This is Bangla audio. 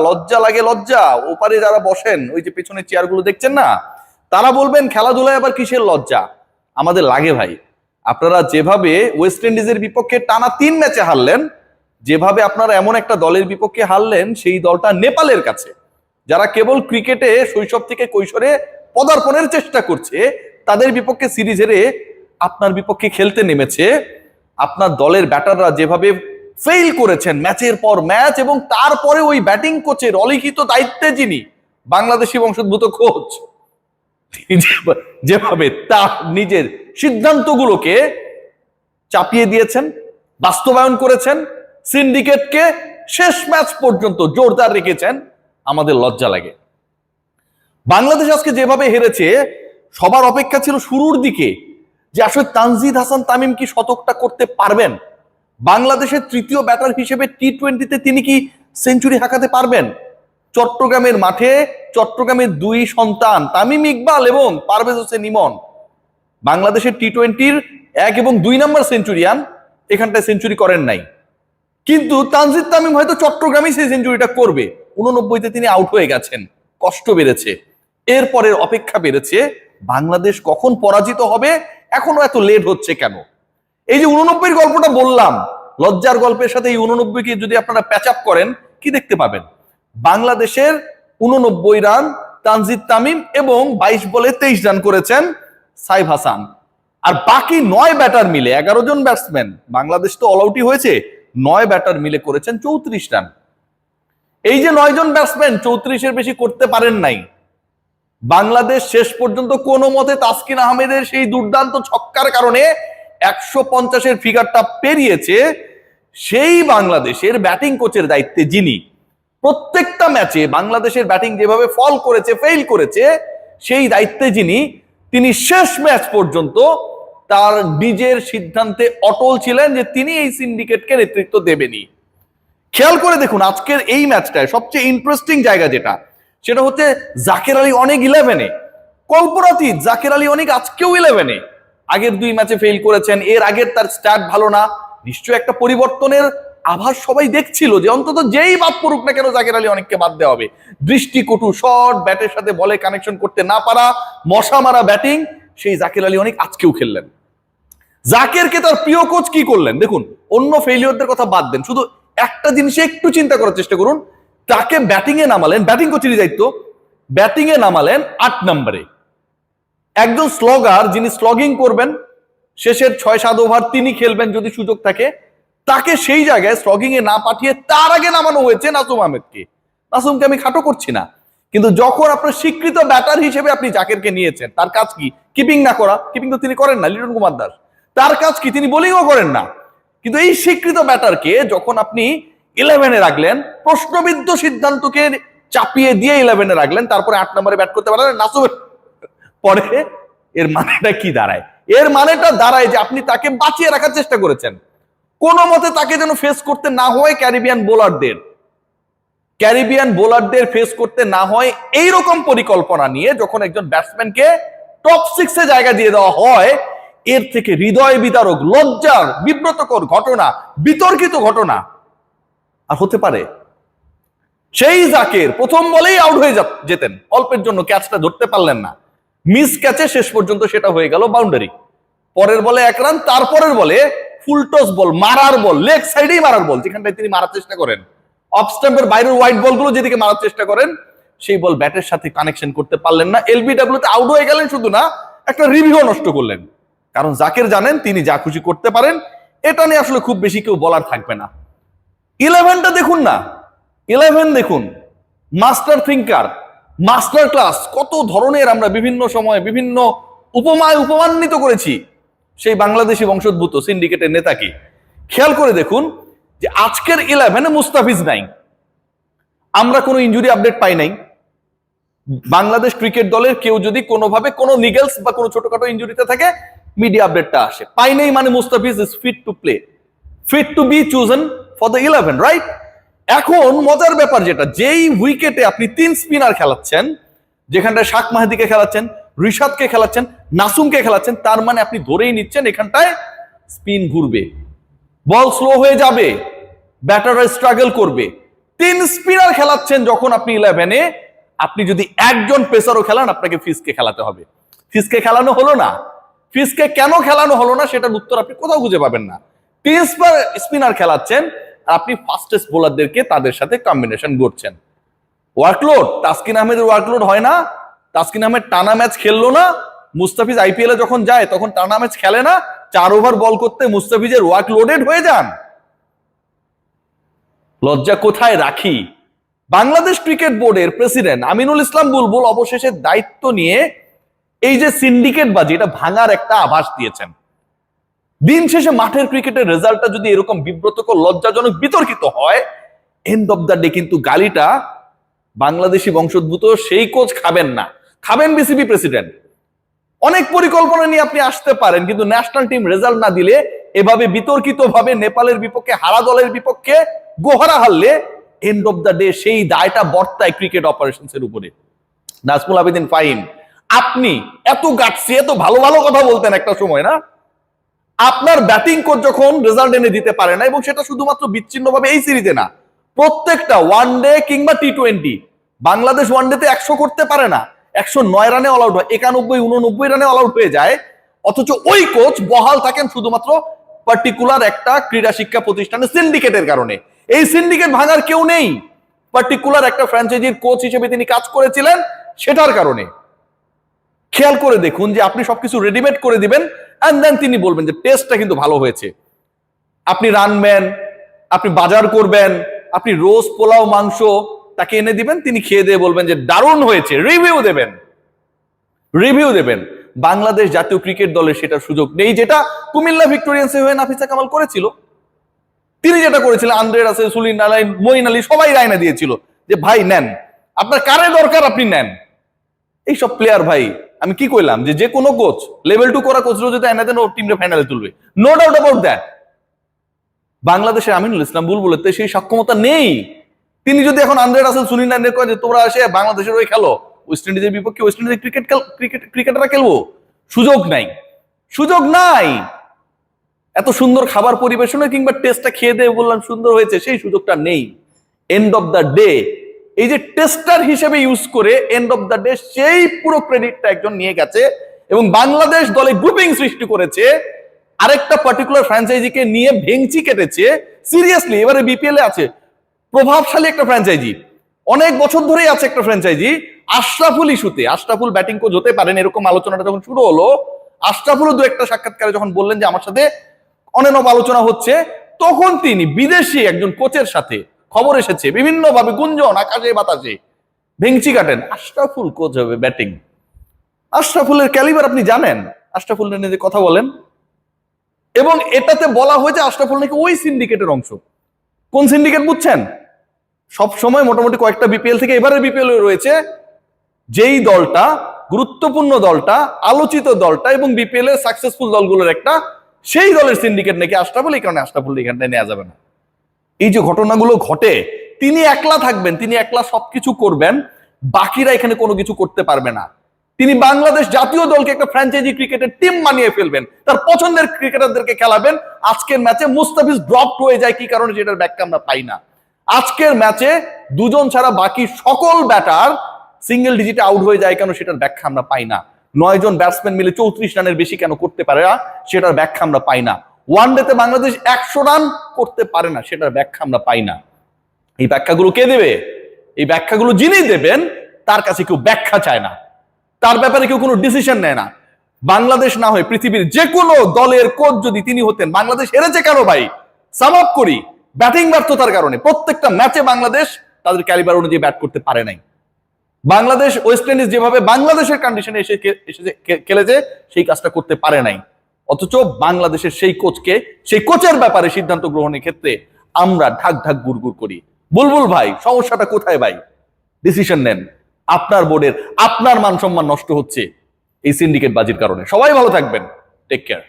লজ্জা লাগে, লজ্জা। ওপারে যারা বসেন, ওই যে পেছনে চেয়ারগুলো দেখছেন না, তারা বলবেন খেলাধুলায় আবার কিসের লজ্জা। আমাদের লাগে ভাই। আপনারা যেভাবে ওয়েস্ট ইন্ডিজের বিপক্ষে টানা 3 ম্যাচে হারলেন, যেভাবে আপনারা এমন একটা দলের বিপক্ষে হারলেন, সেই দলটা নেপালের কাছে, যারা কেবল ক্রিকেটে শৈশব থেকে কৈশোরে পদার্পণের চেষ্টা করছে, তাদের বিপক্ষে সিরিজ হেরে আপনার বিপক্ষে খেলতে নেমেছে। আপনার দলের ব্যাটাররা যেভাবে ফেল করেছেন ম্যাচের পর ম্যাচ, এবং তারপরে ওই ব্যাটিং কোচের অলিখিত দায়িত্বে যিনি বাংলাদেশি বংশোদ্ভূত কোচ, যেভাবে তার নিজের সিদ্ধান্তগুলোকে চাপিয়ে দিয়েছেন, বাস্তবায়ন করেছেন, সিন্ডিকেটকে শেষ ম্যাচ পর্যন্ত জোরদার রেখেছেন, আমাদের লজ্জা লাগে। বাংলাদেশ আজকে যেভাবে হেরেছে, সবার অপেক্ষা ছিল শুরুর দিকে যে আসলে তানজিদ হাসান তামিম কি শতকটা করতে পারবেন, বাংলাদেশের তৃতীয় ব্যাটার হিসেবে টি-20-তে তিনি কি সেঞ্চুরি হাঁকাতে পারবেন। চট্টগ্রামের মাঠে চট্টগ্রামের 2 সন্তান তামিম ইকবাল এবং পারভেজ হোসেন ইমন, বাংলাদেশের টি-20-র 1 এবং 2 নম্বর সেঞ্চুরিয়ান, এখানটায় সেঞ্চুরি করেন নাই। কিন্তু তানজিদ তামিম হয়তো চট্টগ্রামেই সেই সেঞ্চুরিটা করবে। 89-তে তিনি আউট হয়ে গেছেন, কষ্ট বেড়েছে। এরপরের অপেক্ষা বেড়েছে বাংলাদেশ কখন পরাজিত হবে, এখনো এত লেট হচ্ছে কেন। এই যে 89-র গল্পটা বললাম, লজ্জার গল্পের সাথে এই 89-কে যদি আপনারা প্যাচ আপ করেন, কি দেখতে পাবেন? বাংলাদেশের 89 রান তানজিদ তামিম এবং 22 বলে 23 রান করেছেন সাইফ হাসান। আর বাকি 9 ব্যাটার মিলে, 11 জন ব্যাটসম্যান, বাংলাদেশ তো অল আউটই হয়েছে, 9 ব্যাটার মিলে করেছেন 34 রান। এই যে 9 জন ব্যাটসম্যান 34-এর বেশি করতে পারেন নাই। বাংলাদেশ শেষ পর্যন্ত কোনো মতে তাসকিন আহমেদের সেই দুর্দান্ত ছক্কার কারণে 150-এর ফিগারটা পেরিয়েছে। সেই বাংলাদেশের ব্যাটিং কোচের দায়িত্বে যিনি, প্রত্যেকটা ম্যাচে বাংলাদেশের ব্যাটিং যেভাবে ফল করেছে, ফেল করেছে, সেই দায়িত্বে যিনি, তিনি শেষ ম্যাচ পর্যন্ত তার নিজের সিদ্ধান্তে অটল ছিলেন যে তিনি এই সিন্ডিকেটকে নেতৃত্ব দেবেনই। খেয়াল করে দেখুন আজকের এই ম্যাচটায় সবচেয়ে ইন্টারেস্টিং জায়গা যেটা, সেটা হচ্ছে জাকের আলী অনেক 11-এ, কল্পনাতীত জাকের আলী অনেক আজকেও 11-এ। আগের 2 ম্যাচে ফেল করেছেন, এর আগের তার স্টার্ট ভালো না, নিশ্চয়ই একটা পরিবর্তনের আভাস সবাই দেখছিল যে অন্তত যেই বাদ পড়ুক না কেন জাকের আলী অনেককে বাদ দেওয়া হবে। দৃষ্টিকটু শট, ব্যাটের সাথে বলে কানেকশন করতে না পারা, মশা মারা ব্যাটিং, সেই জাকের আলী অনেক আজকেও খেললেন। জাকেরকে তার প্রিয় কোচ কি করলেন দেখুন, অন্য ফেলিওরদের কথা বাদ দেন, শুধু একটা জিনিসে একটু চিন্তা করার চেষ্টা করুন। তাকে ব্যাটিং এ নামালেন, ব্যাটিং কোচেরই দায়িত্ব, ব্যাটিং এ নামালেন 8 নম্বরে। একজন স্লগার যিনি স্লগিং করবেন, শেষের 6-7 ওভার তিনি খেলবেন যদি সুযোগ থাকে, তাকে সেই জায়গায় স্লগিং এ না পাঠিয়ে তার আগে নামানো হয়েছে নাসুম আহমেদকে। নাসুমকে আমি খাটো করছি না, কিন্তু যখন আপনার স্বীকৃত ব্যাটার হিসেবে আপনি জাকেরকে নিয়েছেন, তার কাজ কি? কিপিং না করা, কিপিং তো তিনি করেন না, লিটন কুমার দাস। তার কাজ কি? তিনি বোলিংও করেন না। কিন্তু এই স্বীকৃত ব্যাটারকে যখন আপনি 11-এ রাখলেন, প্রশ্নবিদ্ধ সিদ্ধান্তকে চাপিয়ে দিয়ে 11-এ রাখলেন, তারপরে 8 নম্বরে ব্যাট করতে পারলেন নাসুমের পরে, এর মানেটা কি দাঁড়ায়? এর মানেটা দাঁড়ায় যে আপনি তাকে বাঁচিয়ে রাখার চেষ্টা করেছেন, কোন মতে তাকে যেন ফেস করতে না হয় ক্যারিবিয়ান বোলারদের ফেস করতে না হয়, এইরকম পরিকল্পনা নিয়ে যখন একজন ব্যাটসম্যানকে টপ 6-এ জায়গা দিয়ে দেওয়া হয়, এর থেকে হৃদয় বিদারক, লজ্জার, বিব্রতকর ঘটনা, বিতর্কিত ঘটনা আর হতে পারে? সেই জাকের প্রথম বলেই আউট হয়ে যেতেন, অল্পের জন্য ক্যাচটা ধরতে পারলেন না, মিস ক্যাচে শেষ পর্যন্ত সেটা হয়ে গেল বাউন্ডারি। পরের বলে 1 রান, তারপরের বলে ফুল টস বল, মারার বল, লেগ সাইডেই মারার বল, যেখানটায় তিনি মারার চেষ্টা করেন, অফ স্টাম্পের বাইরের হোয়াইট বলগুলো যেদিকে মারার চেষ্টা করেন, সেই বল ব্যাটের সাথে কানেকশন করতে পারলেন না। এলবিডব্লিউতে আউট হয়ে গেলেন, শুধু না একটা রিভিউ নষ্ট করলেন। কারণ জাকের জানেন তিনি যা খুশি করতে পারেন, এটা নিয়ে আসলে খুব বেশি কেউ বলার থাকবে না। 11টা দেখুন না, 11 দেখুন, মাস্টার থিঙ্কার, মাস্টার ক্লাস, কত ধরনের আমরা বিভিন্ন সময়ে বিভিন্ন উপমায় উপমান্বিত করেছি সেই বাংলাদেশি বংশোদ্ভূত সিন্ডিকেটের নেতাকে। খেয়াল করে দেখুন যে আজকের 11-এ মুস্তাফিজ নাই, আমরা কোনো ইনজুরি আপডেট পাই নাই। বাংলাদেশ ক্রিকেট দলের কেউ যদি কোনোভাবে কোনো নিগেলস বা কোনো ছোটখাটো ইনজুরিতে থাকে, মিডিয়া আপডেটটা আসে, পাই নাই মানে Mustafiz is fit to play, fit to be chosen for the 11, right? এখন মজার ব্যাপার যেটা, যেই উইকেটে আপনি 3 স্পিনার খেলাচ্ছেন, যেখানটায় শাক মাহাদিকে খেলাচ্ছেন, রিশাদকে খেলাচ্ছেন, নাসুমকে খেলাচ্ছেন, তার মানে আপনি ধরেই নিচ্ছেন এখানটায় স্পিন ঘুরবে, বল স্লো হয়ে যাবে, ব্যাটাররা স্ট্রাগল করবে। 3 স্পিনার খেলাচ্ছেন যখন আপনি 11-এ, আপনি যদি একজন পেসারও খেলান আপনাকে ফিসকে খেলাতে হবে। ফিসকে খেলানো হলো না। ফিসকে কেন খেলানো হলো না সেটার উত্তর আপনি কোথাও খুঁজে পাবেন না। 3 স্পিনার খেলাচ্ছেন আর আপনি ফাস্টেস্ট বোলারদেরকে তাদের সাথে কম্বিনেশন করছেন। ওয়ার্কলোড, তাসকিন আহমেদের ওয়ার্কলোড হয় না। তাসকিন আহমেদ টানা ম্যাচ খেললো না। মুস্তাফিজ আইপিএলে যখন যায় তখন টানা ম্যাচ খেলে না। 4 ওভার বল করতে মুস্তাফিজের ওয়ার্কলোডেড হয়ে যান। লজ্জা কোথায় রাখি? বাংলাদেশ ক্রিকেট বোর্ডের প্রেসিডেন্ট আমিনুল ইসলাম বুলবুল অবশেষে দায়িত্ব নিয়ে এই যে সিন্ডিকেট বাজি, এটা ভাঙার একটা আভাস দিয়েছেন। দিন শেষে মাঠের ক্রিকেটের রেজাল্টটা যদি এরকম বিব্রতকর, লজ্জাজনক, বিতর্কিত হয়, এন্ড অফ দ্য ডে কিন্তু গালিটা বাংলাদেশি বংশোদ্ভূত সেই কোচ খাবেন না, খাবেন বিসিবি প্রেসিডেন্ট। অনেক পরিকল্পনা নিয়ে আপনি আসতে পারেন, কিন্তু ন্যাশনাল টিম রেজাল্ট না দিলে, এভাবে বিতর্কিত ভাবে নেপালের বিপক্ষে হারা দলের বিপক্ষে গোহারা হারলে, এন্ড অফ দ্য ডে সেই দায়টা বর্তায় ক্রিকেট অপারেশনস এর উপরে। নাজমুল আবেদিন ফাহিম, আপনি এত গাটসি, এত ভালো ভালো কথা বলতেন একটা সময়, না? আপনার ব্যাটিং কোচ যখন রেজাল্ট এনে দিতে পারে না, এবং সেটা শুধুমাত্র বিচ্ছিন্নভাবে এই সিরিজে না, প্রত্যেকটা ওয়ানডে কিংবা টি20, বাংলাদেশ ওয়ানডেতে 100 করতে পারে না, 109 রানে অল আউট হয়, 91, 89 রানে অল আউট হয়ে যায়। অথচ ওই কোচ বহাল থাকেন শুধুমাত্র পার্টিকুলার একটা ক্রীড়া শিক্ষা প্রতিষ্ঠানের সিন্ডিকেটের কারণে। এই সিন্ডিকেট ভাঙার কেউ নেই, পার্টিকুলার একটা ফ্র্যাঞ্চাইজির কোচ হিসেবে তিনি কাজ করেছিলেন, সেটার কারণে। খেয়াল করে দেখুন যে আপনি সবকিছু রেডিমেড করে দিবেন, এন্ড দেন তিনি বলবেন যে টেস্টটা কিন্তু ভালো হয়েছে। আপনি রানবেন, আপনি বাজার করবেন, আপনি রোজ পোলাও মাংস তাকে এনে দিবেন, তিনি খেয়ে দিয়ে বলবেন যে দারুণ হয়েছে, রিভিউ দেবেন। বাংলাদেশ জাতীয় ক্রিকেট দলের সেটার সুযোগ নেই, যেটা কুমিল্লা ভিক্টোরিয়ান্সে হয়ে নাফিসা কামাল করেছিল। তিনি যেটা করেছিলেন, আন্দ্রে রাসেল, সুনীল নারায়ণ, মঈন আলী সবাই রায়না দিয়েছিল যে ভাই নেন, আপনার কারে দরকার আপনি নেন। এইসব প্লেয়ার ভাই, আমি কি কইলাম যে কোনো কোচ, লেভেল 2 করা কোচরা যদি এনে দেন, ও টিমটা ফাইনালে তুলবে, নো ডাউট অ্যাবাউট দ্যাট। বাংলাদেশের আমিনুল ইসলাম বুলবুলের সেই সক্ষমতা নেই। তিনি যদি এখন আন্দ্রে রাসেল, সুনীল নারায়ণের কয় যে তোমরা এসে বাংলাদেশের ওই খেলো, ওয়েস্ট ইন্ডিজের বিপক্ষে ওয়েস্ট ইন্ডিজের ক্রিকেটাররা খেলবো, সুযোগ নাই। এত সুন্দর খাবার পরিবেশনে কিংবা টেস্টটা খেয়ে দিয়ে বললাম সুন্দর হয়েছে, সেই সুযোগটা নেই। এন্ড অফ দ্য ডে এই যে টেস্টার হিসেবে ইউজ করে, এন্ড অফ দ্য ডে সেই পুরো ক্রেডিটটা একজন নিয়ে গেছে, এবং বাংলাদেশ দলে গ্রুপিং সৃষ্টি করেছে, আরেকটা পার্টিকুলার ফ্র্যাঞ্চাইজিকে নিয়ে ভেঙচি কেটেছে। সিরিয়াসলি, এবারে বিপিএল এ আছে প্রভাবশালী একটা ফ্র্যাঞ্চাইজি, অনেক বছর ধরেই আছে একটা ফ্র্যাঞ্চাইজি, আশরাফুল ইস্যুতে। আশরাফুল ব্যাটিং কোচ হতে পারেন, এরকম আলোচনাটা যখন শুরু হলো, আশরাফুলও 2-1 সাক্ষাৎকারে যখন বললেন যে আমার সাথে অনেক আলোচনা হচ্ছে, তখন তিনি বিদেশি একজন কোচের সাথে, খবর এসেছে বিভিন্নভাবে, গুঞ্জন আকাশে বাতাসে, ভেঙচি কাটেন। আশরাফুল কোচ হবে ব্যাটিং? আশরাফুলের ক্যালিবার আপনি জানেন? আশরাফুল নিয়ে কথা বলেন, এবং এটাতে বলা হয়েছে আশরাফুল নাকি ওই সিন্ডিকেটের অংশ। কোন সিন্ডিকেট বুঝছেন? সব সময় মোটামুটি কয়েকটা বিপিএল থেকে এবারে বিপিএল রয়েছে, যেই দলটা গুরুত্বপূর্ণ দলটা, আলোচিত দলটা, এবং বিপিএল এর সাকসেসফুল দলগুলোর একটা, সেই দলের সিন্ডিকেট নাকি আশরাফুল। এই কারণে আশরাফুল এখানটায় নেওয়া যাবে না। এই যে ঘটনাগুলো ঘটে, তিনি একলা থাকবেন, তিনি একলা সবকিছু করবেন, বাকিরা এখানে কোনো কিছু করতে পারবে না। তিনি বাংলাদেশ জাতীয় দলকে একটা ফ্র্যাঞ্চাইজি ক্রিকেটের টিম বানিয়ে ফেলবেন, তার পছন্দের ক্রিকেটারদেরকে খেলাবেন। আজকের ম্যাচে মুস্তাফিজ ড্রপ হয়ে যায়, কি কারণে যেটার ব্যাখ্যা আমরা পাই না। আজকের ম্যাচে 2 জন ছাড়া বাকি সকল ব্যাটার সিঙ্গেল ডিজিটে আউট হয়ে যায়, কেন সেটার ব্যাখ্যা আমরা পাই না। 9 জন ব্যাটসম্যান মিলে 34 রানের বেশি কেন করতে পারে না, সেটার ব্যাখ্যা আমরা পাই না। ওয়ানডেতে বাংলাদেশ 100 রান করতে পারে না, সেটার ব্যাখ্যা আমরা পাই না। এই ব্যাখ্যাগুলো কে দেবে? এই ব্যাখ্যাগুলো যিনি দেবেন, তার কাছে কেউ ব্যাখ্যা চায় না, তার ব্যাপারে কেউ কোনো ডিসিশন নেয় না। বাংলাদেশ না হয়ে পৃথিবীর যে কোনো দলের কোচ যদি তিনি হতেন, বাংলাদেশ হেরেছে কেন ভাই? সাম আপ করি, ব্যাটিং ব্যর্থতার কারণে। প্রত্যেকটা ম্যাচে বাংলাদেশ তাদের ক্যালিবার অনুযায়ী ব্যাট করতে পারে নাই। বাংলাদেশ ওয়েস্ট ইন্ডিজ যেভাবে বাংলাদেশের কন্ডিশনে এসে খেলেছে, সেই কাজটা করতে পারে নাই। অথচ বাংলাদেশের সেই কোচকে, সেই কোচের ব্যাপারে সিদ্ধান্ত গ্রহণের ক্ষেত্রে আমরা ঢাক ঢাক গুড়গুড় করি। বুলবুল ভাই, সমস্যাটা কোথায় ভাই? ডিসিশন নেন। আপনার বোর্ডের, আপনার মান সম্মান নষ্ট হচ্ছে এই সিন্ডিকেট বাজির কারণে। সবাই ভালো থাকবেন, টেক কেয়ার।